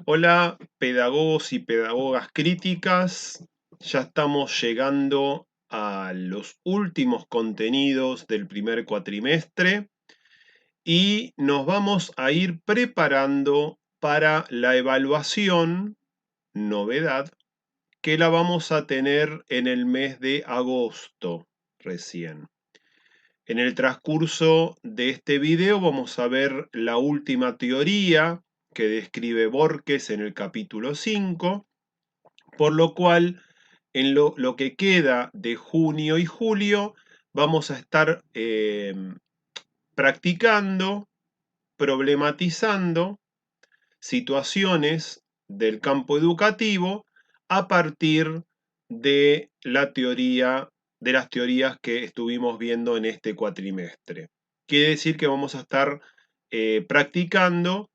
Hola, pedagogos y pedagogas críticas. Ya estamos llegando a los últimos contenidos del primer cuatrimestre y nos vamos a ir preparando para la evaluación, novedad, que la vamos a tener en el mes de agosto recién. En el transcurso de este video vamos a ver la última teoría que describe Borges en el capítulo 5, por lo cual en lo que queda de junio y julio vamos a estar practicando, problematizando situaciones del campo educativo a partir de la teoría, de las teorías que estuvimos viendo en este cuatrimestre. Quiere decir que vamos a estar practicando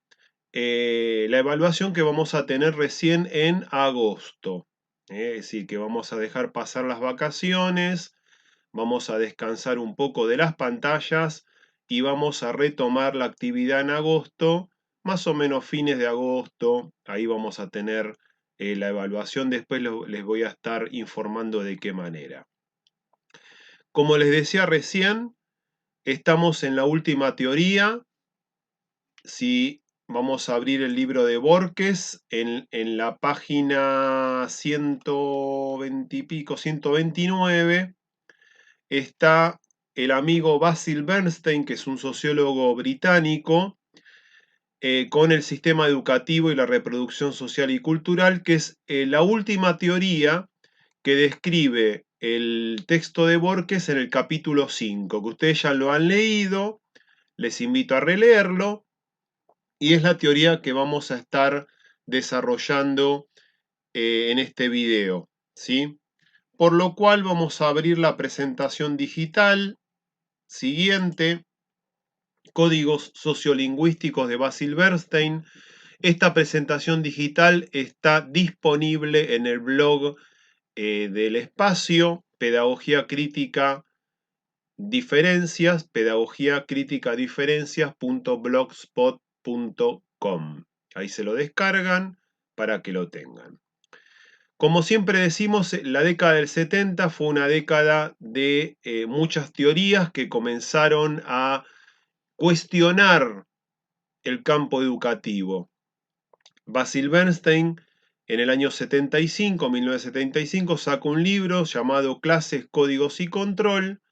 la evaluación que vamos a tener recién en agosto. Es decir, que vamos a dejar pasar las vacaciones, vamos a descansar un poco de las pantallas y vamos a retomar la actividad en agosto, más o menos fines de agosto. Ahí vamos a tener la evaluación. Después les voy a estar informando de qué manera. Como les decía recién, estamos en la última teoría. Si vamos a abrir el libro de Borges, en la página 120 y pico, 129, está el amigo Basil Bernstein, que es un sociólogo británico, con el sistema educativo y la reproducción social y cultural, que es la última teoría que describe el texto de Borges en el capítulo 5, que ustedes ya lo han leído, les invito a releerlo, y es la teoría que vamos a estar desarrollando en este video, ¿sí? Por lo cual vamos a abrir la presentación digital siguiente, Códigos sociolingüísticos de Basil Bernstein. Esta presentación digital está disponible en el blog del espacio, Pedagogía Crítica Diferencias, pedagogiacriticadiferencias.blogspot.com. Ahí se lo descargan para que lo tengan. Como siempre decimos, la década del 70 fue una década de muchas teorías que comenzaron a cuestionar el campo educativo. Basil Bernstein en el año 75, 1975, saca un libro llamado Clases, Códigos y Control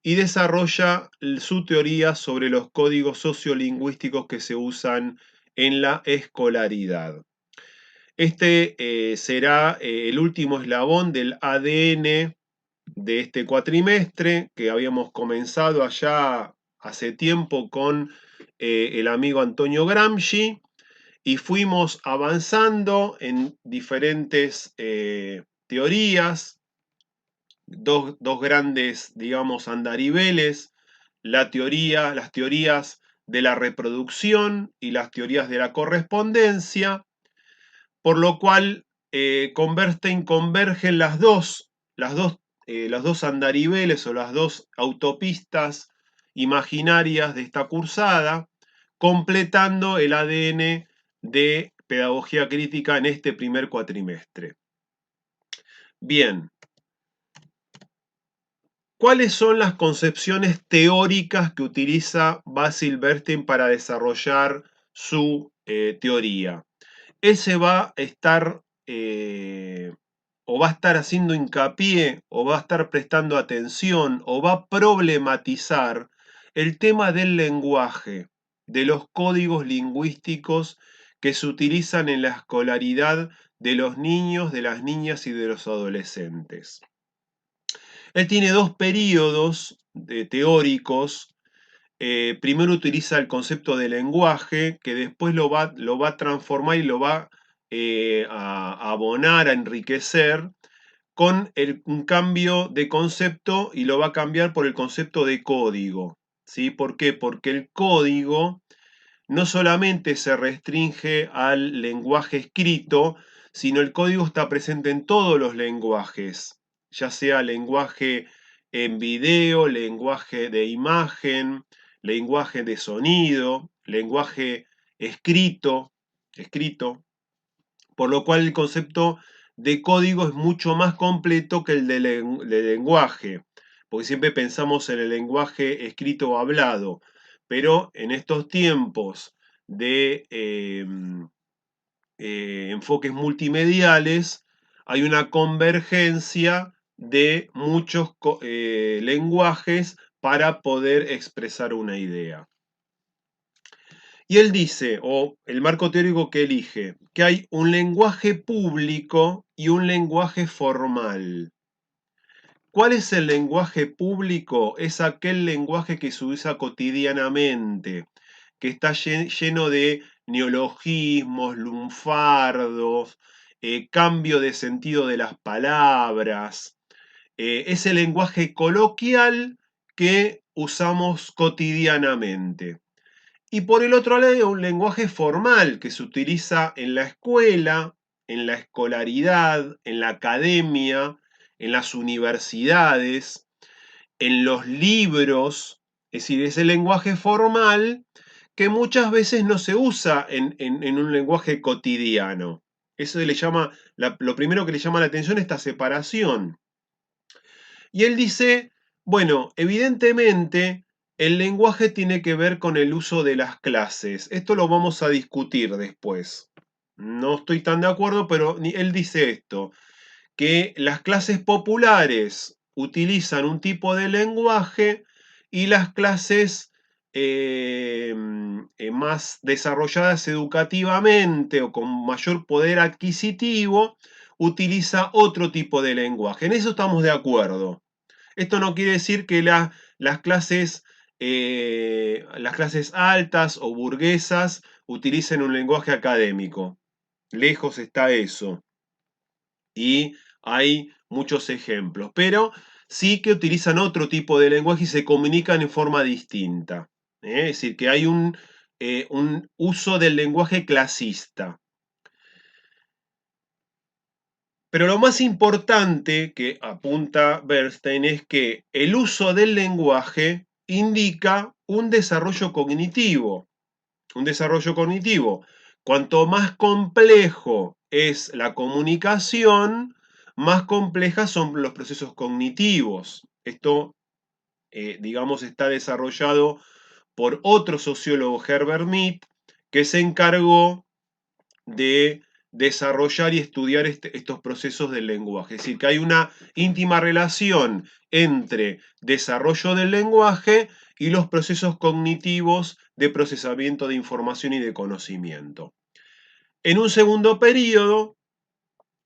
y desarrolla su teoría sobre los códigos sociolingüísticos que se usan en la escolaridad. Este será el último eslabón del ADN de este cuatrimestre que habíamos comenzado allá hace tiempo con el amigo Antonio Gramsci y fuimos avanzando en diferentes teorías, dos grandes, digamos, andariveles, las teorías de la reproducción y las teorías de la correspondencia, por lo cual con Bernstein convergen los dos andariveles o las dos autopistas imaginarias de esta cursada, completando el ADN de pedagogía crítica en este primer cuatrimestre. Bien, ¿cuáles son las concepciones teóricas que utiliza Basil Bernstein para desarrollar su teoría? Él se va a estar o va a estar haciendo hincapié o va a estar prestando atención o va a problematizar el tema del lenguaje, de los códigos lingüísticos que se utilizan en la escolaridad de los niños, de las niñas y de los adolescentes. Él tiene dos periodos teóricos. Primero utiliza el concepto de lenguaje, que después lo va a transformar y lo va a abonar, a enriquecer con un cambio de concepto y lo va a cambiar por el concepto de código. ¿Sí? ¿Por qué? Porque el código no solamente se restringe al lenguaje escrito, sino el código está presente en todos los lenguajes, ya sea lenguaje en video, lenguaje de imagen, lenguaje de sonido, lenguaje escrito, por lo cual el concepto de código es mucho más completo que el de lenguaje, porque siempre pensamos en el lenguaje escrito o hablado, pero en estos tiempos de enfoques multimediales hay una convergencia de muchos lenguajes para poder expresar una idea. Y él dice, o el marco teórico que elige, que hay un lenguaje público y un lenguaje formal. ¿Cuál es el lenguaje público? Es aquel lenguaje que se usa cotidianamente, que está lleno de neologismos, lunfardos, cambio de sentido de las palabras. Es el lenguaje coloquial que usamos cotidianamente. Y por el otro lado, un lenguaje formal que se utiliza en la escuela, en la escolaridad, en la academia, en las universidades, en los libros. Es decir, es el lenguaje formal que muchas veces no se usa en un lenguaje cotidiano. Eso le llama, lo primero que le llama la atención es esta separación. Y él dice, bueno, evidentemente el lenguaje tiene que ver con el uso de las clases. Esto lo vamos a discutir después. No estoy tan de acuerdo, pero él dice esto, que las clases populares utilizan un tipo de lenguaje y las clases más desarrolladas educativamente o con mayor poder adquisitivo utiliza otro tipo de lenguaje. En eso estamos de acuerdo. Esto no quiere decir que las clases altas o burguesas utilicen un lenguaje académico. Lejos está eso. Y hay muchos ejemplos, pero sí que utilizan otro tipo de lenguaje y se comunican en forma distinta. Es decir, que hay un uso del lenguaje clasista. Pero lo más importante que apunta Bernstein es que el uso del lenguaje indica un desarrollo cognitivo. Un desarrollo cognitivo. Cuanto más complejo es la comunicación, más complejas son los procesos cognitivos. Esto, digamos, está desarrollado por otro sociólogo, Herbert Mead, que se encargó de desarrollar y estudiar estos procesos del lenguaje. Es decir, que hay una íntima relación entre desarrollo del lenguaje y los procesos cognitivos de procesamiento de información y de conocimiento. En un segundo periodo,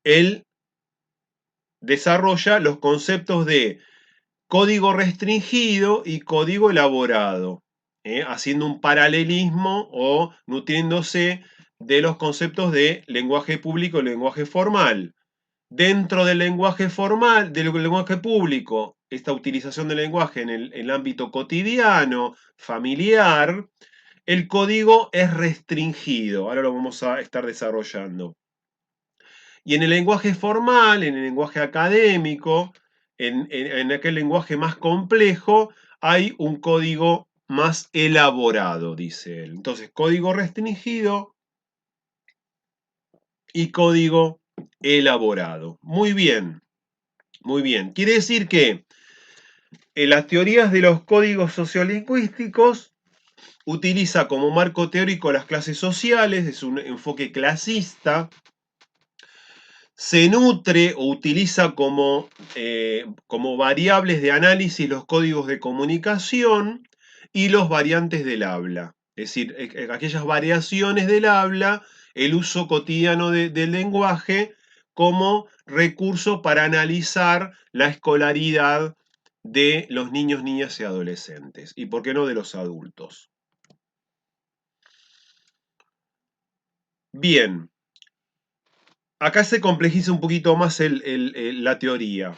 él desarrolla los conceptos de código restringido y código elaborado, haciendo un paralelismo o nutriéndose de los conceptos de lenguaje público y lenguaje formal. Dentro del lenguaje formal, del lenguaje público, esta utilización del lenguaje en el ámbito cotidiano, familiar, el código es restringido. Ahora lo vamos a estar desarrollando. Y en el lenguaje formal, en el lenguaje académico, en aquel lenguaje más complejo, hay un código más elaborado, dice él. Entonces, código restringido y código elaborado. Muy bien, muy bien. Quiere decir que en las teorías de los códigos sociolingüísticos utiliza como marco teórico las clases sociales, es un enfoque clasista, se nutre o utiliza como variables de análisis los códigos de comunicación y los variantes del habla. Es decir, aquellas variaciones del habla, el uso cotidiano del lenguaje como recurso para analizar la escolaridad de los niños, niñas y adolescentes. Y por qué no de los adultos. Bien, acá se complejiza un poquito más la teoría.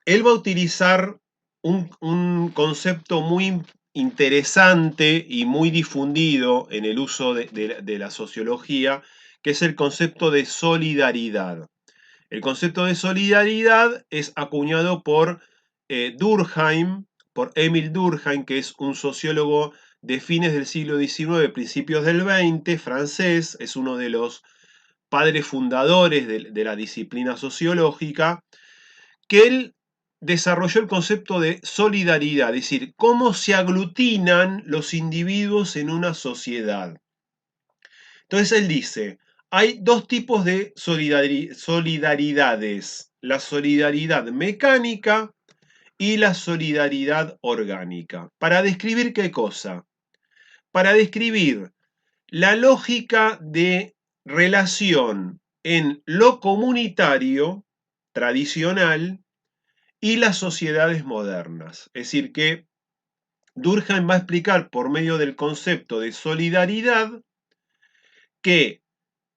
Él va a utilizar un concepto muy interesante y muy difundido en el uso de la sociología, que es el concepto de solidaridad. El concepto de solidaridad es acuñado por Durkheim, por Émile Durkheim, que es un sociólogo de fines del siglo XIX, principios del XX, francés, es uno de los padres fundadores de la disciplina sociológica, que él desarrolló el concepto de solidaridad, es decir, cómo se aglutinan los individuos en una sociedad. Entonces él dice, hay dos tipos de solidaridades, la solidaridad mecánica y la solidaridad orgánica. ¿Para describir qué cosa? Para describir la lógica de relación en lo comunitario tradicional y las sociedades modernas. Es decir, que Durkheim va a explicar por medio del concepto de solidaridad que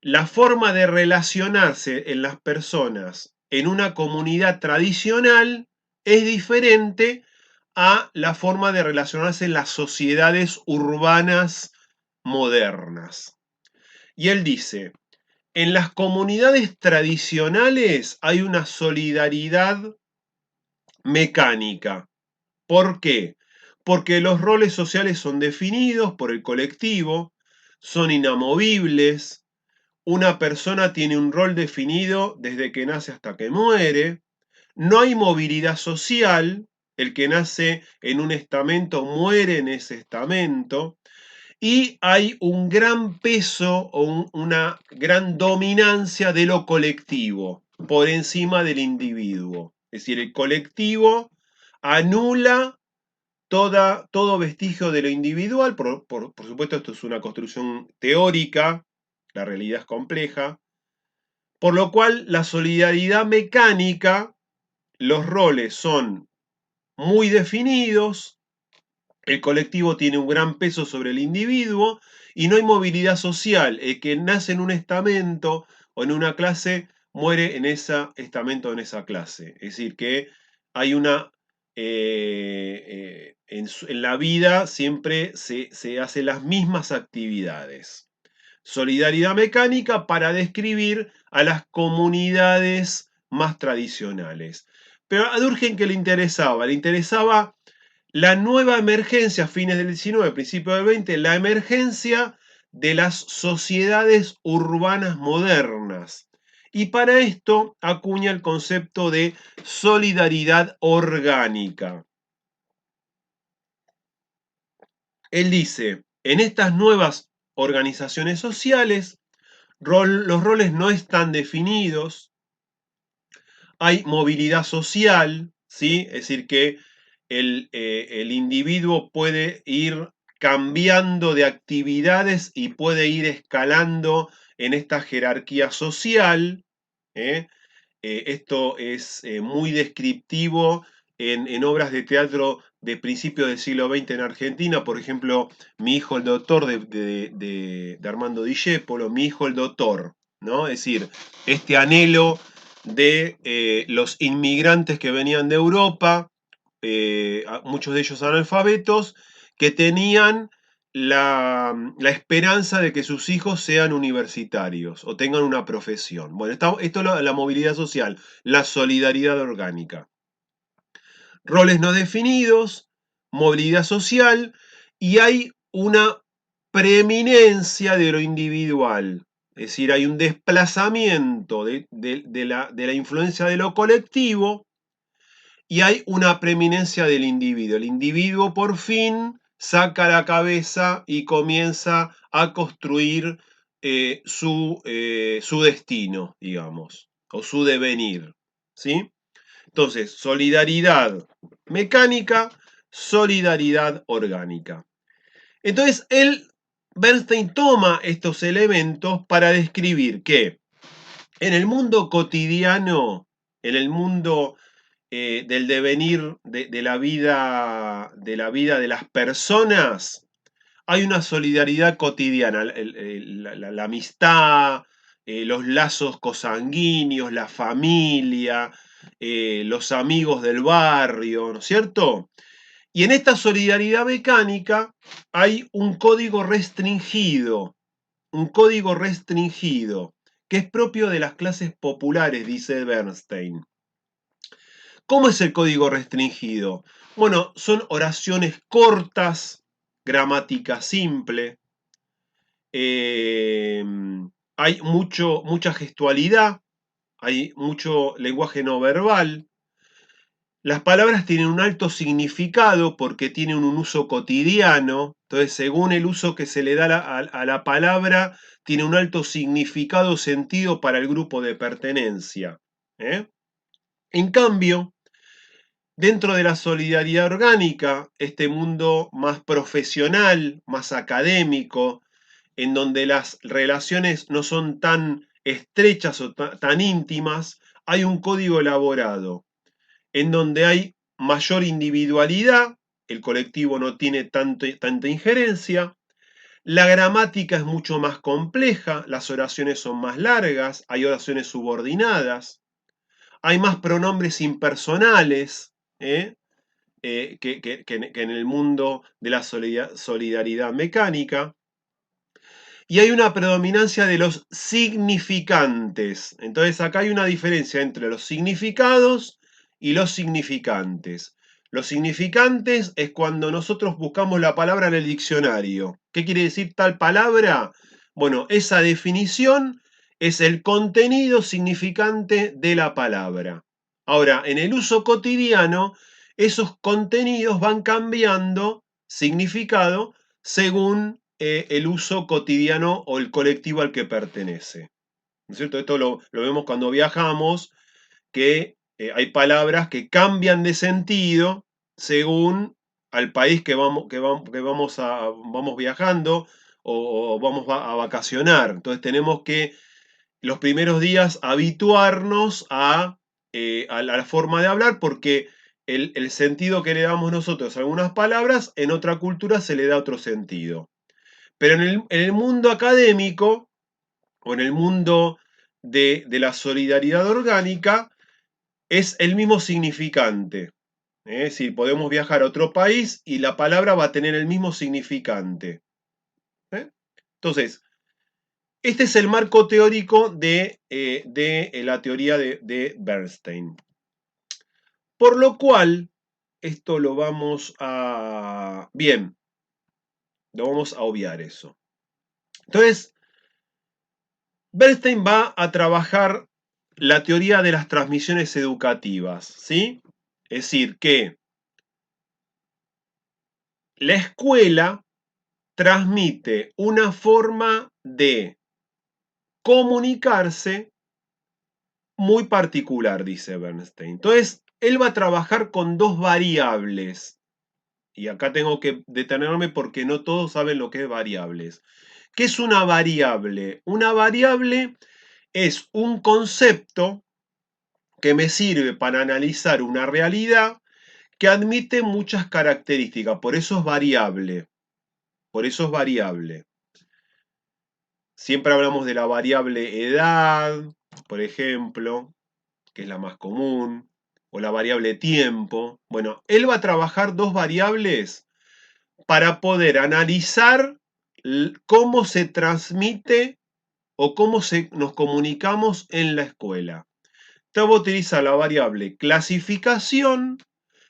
la forma de relacionarse en las personas en una comunidad tradicional es diferente a la forma de relacionarse en las sociedades urbanas modernas. Y él dice, en las comunidades tradicionales hay una solidaridad mecánica. ¿Por qué? Porque los roles sociales son definidos por el colectivo, son inamovibles, una persona tiene un rol definido desde que nace hasta que muere, no hay movilidad social, el que nace en un estamento muere en ese estamento, y hay un gran peso o una gran dominancia de lo colectivo por encima del individuo. Es decir, el colectivo anula todo vestigio de lo individual, por supuesto esto es una construcción teórica, la realidad es compleja, por lo cual la solidaridad mecánica, los roles son muy definidos, el colectivo tiene un gran peso sobre el individuo y no hay movilidad social. El que nace en un estamento o en una clase muere en ese estamento o en esa clase. Es decir, que hay una... en la vida siempre se hacen las mismas actividades. Solidaridad mecánica para describir a las comunidades más tradicionales. Pero a Durkheim, ¿qué le interesaba? Le interesaba la nueva emergencia a fines del 19, principio del 20, la emergencia de las sociedades urbanas modernas. Y para esto acuña el concepto de solidaridad orgánica. Él dice, en estas nuevas organizaciones sociales, los roles no están definidos, hay movilidad social, ¿sí? Es decir, que el individuo puede ir cambiando de actividades y puede ir escalando en esta jerarquía social. ¿eh? Esto es muy descriptivo en obras de teatro de principios del siglo XX en Argentina. Por ejemplo, Mi hijo el doctor de Armando Discépolo, Mi hijo el doctor, ¿no? Es decir, este anhelo de los inmigrantes que venían de Europa, muchos de ellos analfabetos, que tenían la esperanza de que sus hijos sean universitarios o tengan una profesión. Bueno, esto es la movilidad social, la solidaridad orgánica. Roles no definidos, movilidad social y hay una preeminencia de lo individual. Es decir, hay un desplazamiento de la influencia de lo colectivo y hay una preeminencia del individuo. El individuo por fin saca la cabeza y comienza a construir su destino, digamos, o su devenir. ¿Sí? Entonces, solidaridad mecánica, solidaridad orgánica. Entonces, Bernstein toma estos elementos para describir que en el mundo cotidiano, en el mundo del devenir de la vida de las personas, hay una solidaridad cotidiana, la amistad, los lazos cosanguíneos, la familia, los amigos del barrio, ¿no es cierto? Y en esta solidaridad mecánica hay un código restringido, que es propio de las clases populares, dice Bernstein. ¿Cómo es el código restringido? Bueno, son oraciones cortas, gramática simple, hay hay mucha gestualidad, hay mucho lenguaje no verbal. Las palabras tienen un alto significado porque tienen un uso cotidiano, entonces según el uso que se le da a la palabra, tiene un alto significado o sentido para el grupo de pertenencia. ¿Eh? En cambio, dentro de la solidaridad orgánica, este mundo más profesional, más académico, en donde las relaciones no son tan estrechas o tan íntimas, hay un código elaborado, en donde hay mayor individualidad, el colectivo no tiene tanta injerencia, la gramática es mucho más compleja, las oraciones son más largas, hay oraciones subordinadas, hay más pronombres impersonales, que en el mundo de la solidaridad mecánica. Y hay una predominancia de los significantes. Entonces acá hay una diferencia entre los significados y los significantes. Los significantes es cuando nosotros buscamos la palabra en el diccionario. ¿Qué quiere decir tal palabra? Bueno, esa definición es el contenido significante de la palabra. Ahora, en el uso cotidiano, esos contenidos van cambiando significado según el uso cotidiano o el colectivo al que pertenece. ¿No es cierto? Esto lo vemos cuando viajamos, que hay palabras que cambian de sentido según al país vamos viajando o vamos a vacacionar. Entonces tenemos que los primeros días habituarnos a la forma de hablar porque el sentido que le damos nosotros a algunas palabras en otra cultura se le da otro sentido. Pero en el mundo académico o en el mundo de la solidaridad orgánica es el mismo significante. Si podemos viajar a otro país y la palabra va a tener el mismo significante. Entonces, este es el marco teórico de la teoría de Bernstein. Por lo cual, esto lo vamos a... Bien, lo vamos a obviar eso. Entonces, Bernstein va a trabajar la teoría de las transmisiones educativas, ¿sí? Es decir, que la escuela transmite una forma de comunicarse muy particular, dice Bernstein. Entonces, él va a trabajar con dos variables. Y acá tengo que detenerme porque no todos saben lo que es variables. ¿Qué es una variable? Una variable es un concepto que me sirve para analizar una realidad que admite muchas características, por eso es variable. Por eso es variable. Siempre hablamos de la variable edad, por ejemplo, que es la más común, o la variable tiempo. Bueno, él va a trabajar dos variables para poder analizar cómo se transmite o cómo nos comunicamos en la escuela. Te va a utilizar la variable clasificación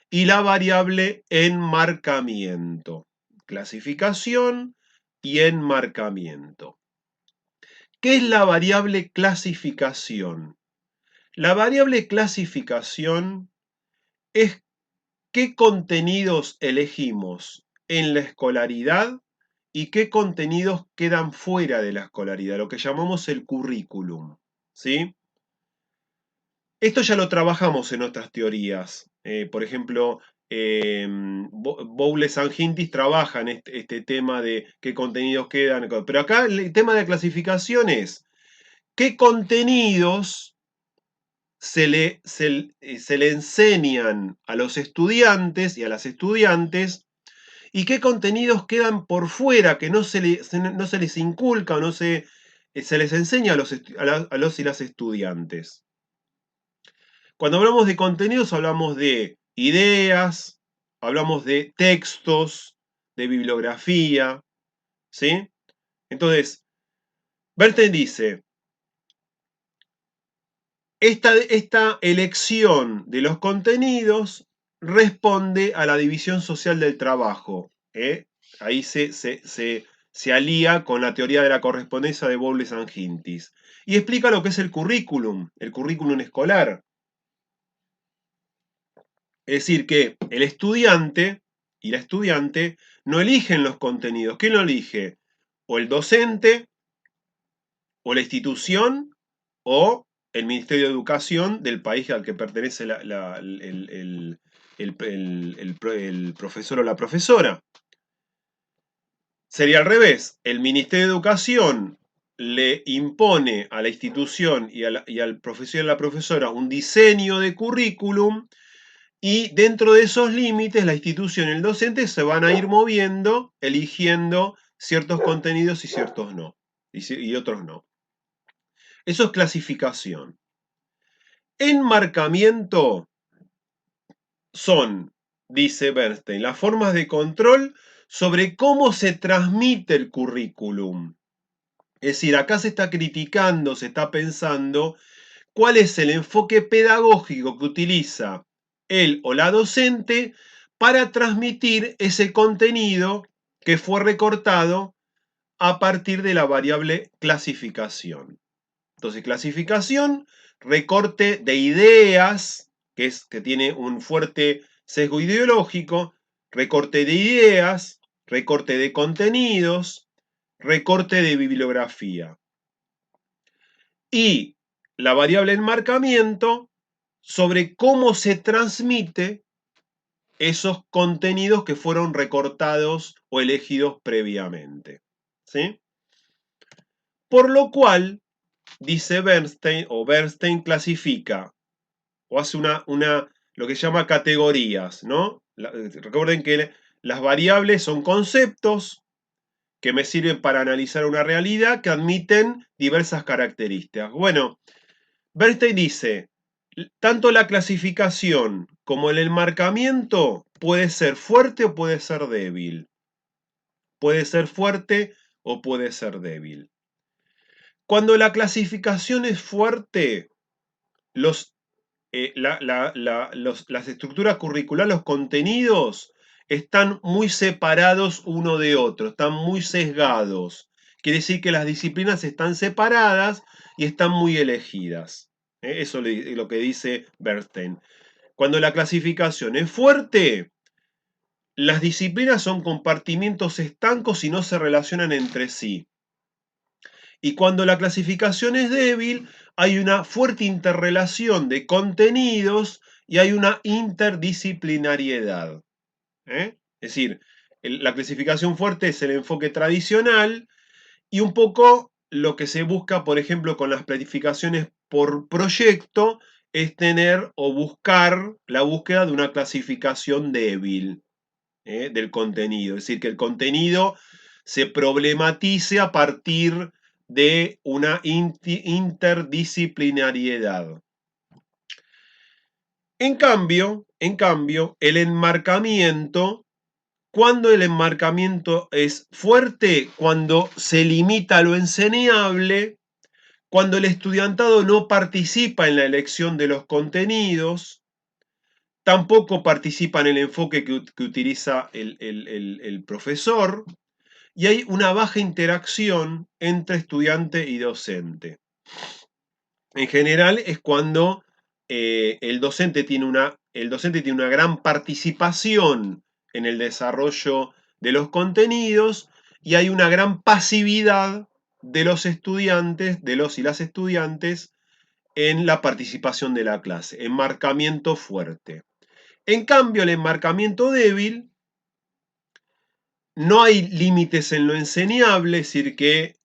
y la variable enmarcamiento. Clasificación y enmarcamiento. ¿Qué es la variable clasificación? La variable clasificación es qué contenidos elegimos en la escolaridad y qué contenidos quedan fuera de la escolaridad, lo que llamamos el currículum, ¿sí? Esto ya lo trabajamos en otras teorías. Por ejemplo, Bowles and Hintis trabajan este tema de qué contenidos quedan. Pero acá el tema de clasificación es qué contenidos se le enseñan a los estudiantes y a las estudiantes y qué contenidos quedan por fuera, que no se les inculca o no se les enseña a los y las estudiantes. Cuando hablamos de contenidos hablamos de ideas, hablamos de textos, de bibliografía, ¿sí? Entonces, Bernstein dice, esta elección de los contenidos responde a la división social del trabajo. Ahí se se alía con la teoría de la correspondencia de Bowles-Gintis y explica lo que es el currículum escolar. Es decir, que el estudiante y la estudiante no eligen los contenidos. ¿Quién lo elige? O el docente, o la institución, o el Ministerio de Educación del país al que pertenece el profesor o la profesora. Sería al revés, el Ministerio de Educación le impone a la institución y al profesor y a la profesora un diseño de currículum y dentro de esos límites la institución y el docente se van a ir moviendo, eligiendo ciertos contenidos y ciertos no, y otros no. Eso es clasificación. Enmarcamiento son, dice Bernstein, las formas de control sobre cómo se transmite el currículum. Es decir, acá se está criticando, se está pensando cuál es el enfoque pedagógico que utiliza él o la docente para transmitir ese contenido que fue recortado a partir de la variable clasificación. Entonces, clasificación, recorte de ideas, que tiene un fuerte sesgo ideológico, recorte de ideas, recorte de contenidos, recorte de bibliografía. Y la variable enmarcamiento sobre cómo se transmite esos contenidos que fueron recortados o elegidos previamente. ¿Sí? Por lo cual, dice Bernstein, o Bernstein clasifica, o hace lo que llama categorías, ¿no? Recuerden que las variables son conceptos que me sirven para analizar una realidad que admiten diversas características. Bueno, Bernstein dice, tanto la clasificación como el enmarcamiento puede ser fuerte o puede ser débil. Puede ser fuerte o puede ser débil. Cuando la clasificación es fuerte, las estructuras curriculares, los contenidos, están muy separados uno de otro, están muy sesgados. Quiere decir que las disciplinas están separadas y están muy elegidas. Eso es lo que dice Bernstein. Cuando la clasificación es fuerte, las disciplinas son compartimientos estancos y no se relacionan entre sí. Y cuando la clasificación es débil, hay una fuerte interrelación de contenidos y hay una interdisciplinariedad. Es decir, la clasificación fuerte es el enfoque tradicional y un poco lo que se busca, por ejemplo, con las planificaciones por proyecto, es tener o buscar la búsqueda de una clasificación débil del contenido. Es decir, que el contenido se problematice a partir de una interdisciplinariedad. En cambio, el enmarcamiento, cuando el enmarcamiento es fuerte, cuando se limita a lo enseñable, cuando el estudiantado no participa en la elección de los contenidos, tampoco participa en el enfoque que utiliza el profesor, y hay una baja interacción entre estudiante y docente. En general es cuando el docente tiene una gran participación en el desarrollo de los contenidos y hay una gran pasividad de los estudiantes, de los y las estudiantes, en la participación de la clase, enmarcamiento fuerte. En cambio, el enmarcamiento débil, no hay límites en lo enseñable, es decir, que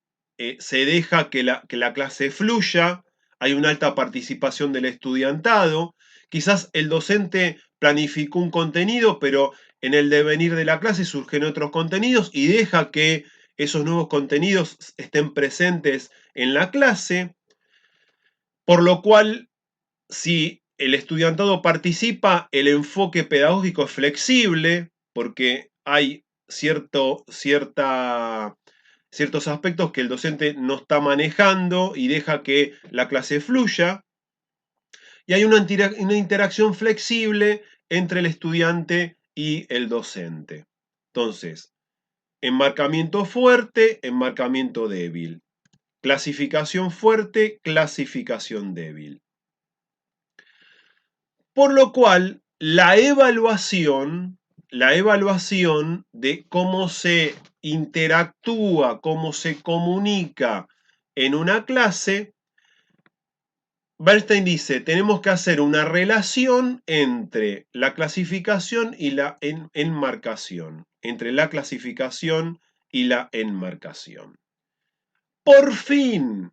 se deja que la clase fluya, hay una alta participación del estudiantado, quizás el docente planificó un contenido, pero en el devenir de la clase surgen otros contenidos y deja que esos nuevos contenidos estén presentes en la clase, por lo cual, si el estudiantado participa, el enfoque pedagógico es flexible, porque hay ciertos aspectos que el docente no está manejando y deja que la clase fluya, y hay una interacción flexible entre el estudiante y el docente. Entonces, enmarcamiento fuerte, enmarcamiento débil. Clasificación fuerte, clasificación débil. Por lo cual, la evaluación de cómo se interactúa, cómo se comunica en una clase, Bernstein dice, tenemos que hacer una relación entre la clasificación y la enmarcación, entre la clasificación y la enmarcación. Por fin,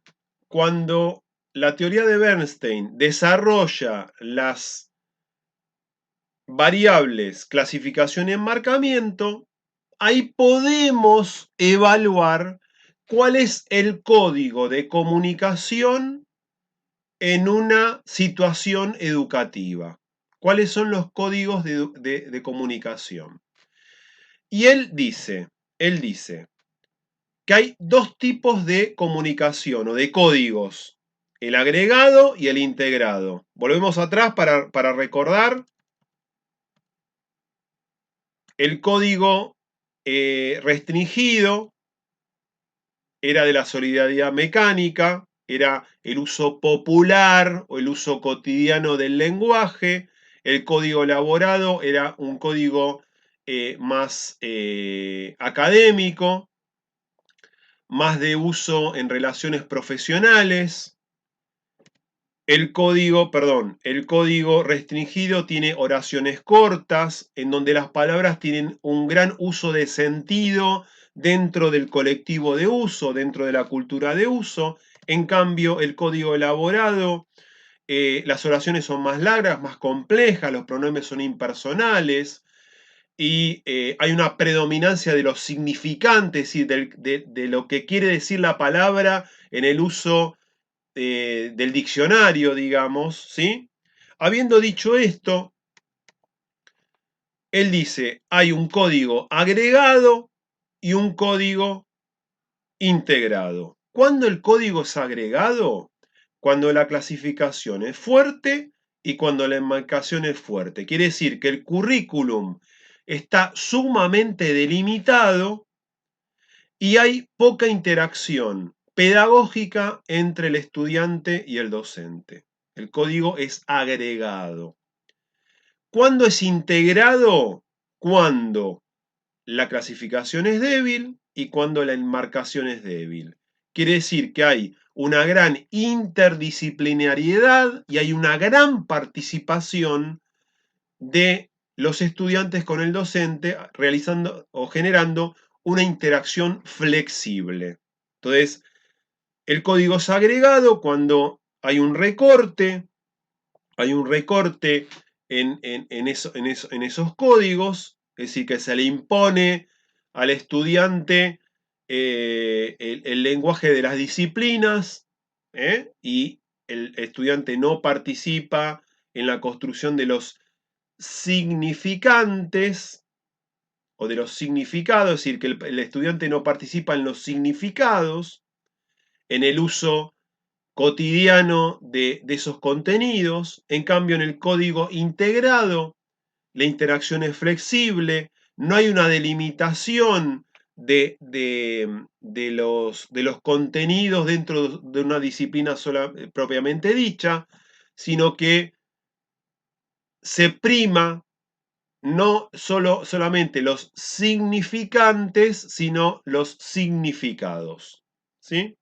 cuando la teoría de Bernstein desarrolla las variables clasificación y enmarcamiento, ahí podemos evaluar cuál es el código de comunicación en una situación educativa. ¿Cuáles son los códigos de comunicación? Y él dice que hay dos tipos de comunicación o de códigos, el agregado y el integrado. Volvemos atrás para recordar. El código restringido era de la solidaridad mecánica, era el uso popular o el uso cotidiano del lenguaje. El código elaborado era un código más académico, más de uso en relaciones profesionales. El código restringido tiene oraciones cortas, en donde las palabras tienen un gran uso de sentido dentro del colectivo de uso, dentro de la cultura de uso. En cambio, el código elaborado, las oraciones son más largas, más complejas, los pronombres son impersonales y hay una predominancia de los significantes y de lo que quiere decir la palabra en el uso del diccionario, digamos, ¿sí? Habiendo dicho esto, él dice, hay un código agregado y un código integrado. ¿Cuándo el código es agregado? Cuando la clasificación es fuerte y cuando la enmarcación es fuerte. Quiere decir que el currículum está sumamente delimitado y hay poca interacción pedagógica entre el estudiante y el docente. El código es agregado. ¿Cuándo es integrado? Cuando la clasificación es débil y cuando la enmarcación es débil. Quiere decir que hay una gran interdisciplinariedad y hay una gran participación de los estudiantes con el docente realizando o generando una interacción flexible. Entonces, el código es agregado cuando hay un recorte en esos códigos, es decir, que se le impone al estudiante el lenguaje de las disciplinas, y el estudiante no participa en la construcción de los significantes o de los significados, es decir, que el estudiante no participa en los significados, en el uso cotidiano de esos contenidos. En cambio, en el código integrado, la interacción es flexible, no hay una delimitación de los contenidos dentro de una disciplina propiamente dicha, sino que se prima no solamente los significantes, sino los significados. ¿Sí?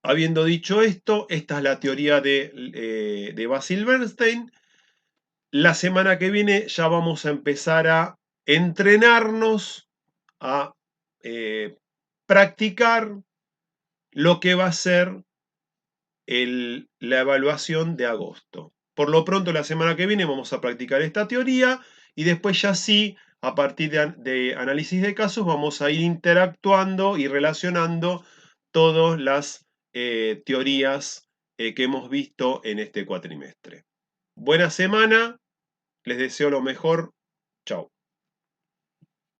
Habiendo dicho esto, esta es la teoría de Basil Bernstein. La semana que viene ya vamos a empezar a entrenarnos, a practicar lo que va a ser la evaluación de agosto. Por lo pronto, la semana que viene vamos a practicar esta teoría y después ya sí, a partir de análisis de casos, vamos a ir interactuando y relacionando todas las teorías que hemos visto en este cuatrimestre. Buena semana, les deseo lo mejor. Chao.